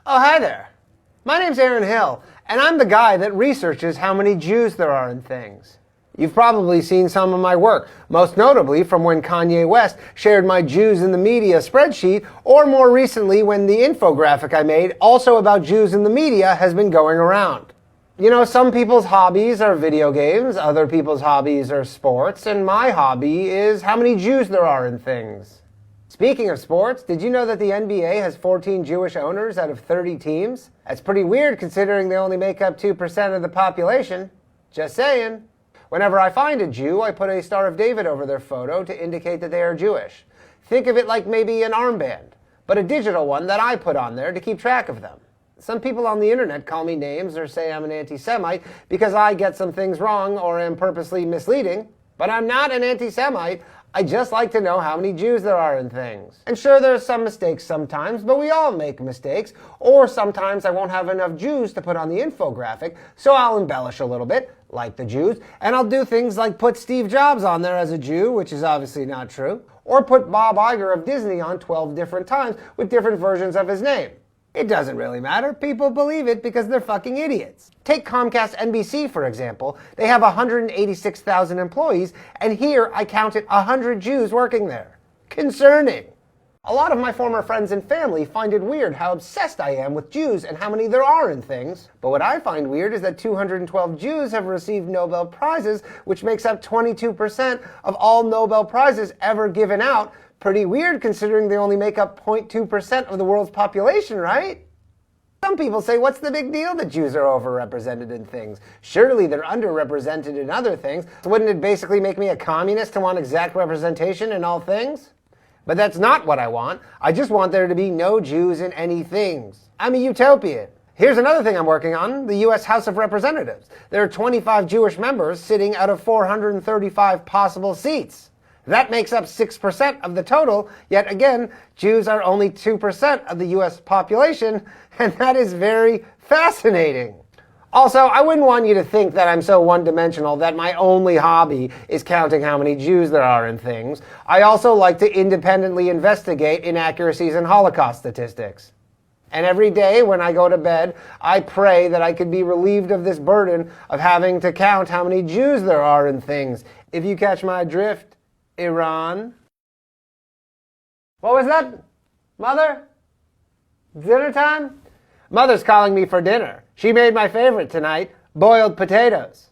Oh, hi there. My name's Aaron Hill, and I'm the guy that researches how many Jews there are in things. You've probably seen some of my work, most notably from when Kanye West shared my Jews in the media spreadsheet, or more recently when the infographic I made also about Jews in the media has been going around. You know, some people's hobbies are video games, other people's hobbies are sports, and my hobby is how many Jews there are in things. Speaking of sports, did you know that the NBA has 14 Jewish owners out of 30 teams? That's pretty weird considering they only make up 2% of the population. Just saying. Whenever I find a Jew, I put a Star of David over their photo to indicate that they are Jewish. Think of it like maybe an armband, but a digital one that I put on there to keep track of them. Some people on the internet call me names or say I'm an anti-Semite because I get some things wrong or am purposely misleading, but I'm not an anti-Semite. I just like to know how many Jews there are in things. And sure, there's some mistakes sometimes, but we all make mistakes. Or sometimes I won't have enough Jews to put on the infographic, so I'll embellish a little bit, like the Jews, and I'll do things like put Steve Jobs on there as a Jew, which is obviously not true, or put Bob Iger of Disney on 12 different times with different versions of his name. It doesn't really matter. People believe it because they're fucking idiots. Take Comcast NBC, for example. They have 186,000 employees, and here I counted 100 Jews working there. Concerning. A lot of my former friends and family find it weird how obsessed I am with Jews and how many there are in things. But what I find weird is that 212 Jews have received Nobel Prizes, which makes up 22% of all Nobel Prizes ever given out. Pretty weird considering they only make up 0.2% of the world's population, right? Some people say, what's the big deal that Jews are overrepresented in things? Surely they're underrepresented in other things. So wouldn't it basically make me a communist to want exact representation in all things? But that's not what I want. I just want there to be no Jews in any things. I'm a utopian. Here's another thing I'm working on, the U.S. House of Representatives. There are 25 Jewish members sitting out of 435 possible seats. That makes up 6% of the total, yet again, Jews are only 2% of the U.S. population, and that is very fascinating. Also, I wouldn't want you to think that I'm so one-dimensional that my only hobby is counting how many Jews there are in things. I also like to independently investigate inaccuracies in Holocaust statistics. And every day when I go to bed, I pray that I could be relieved of this burden of having to count how many Jews there are in things. If you catch my drift, Iran. What was that? Mother? Dinner time? Mother's calling me for dinner. She made my favorite tonight, boiled potatoes.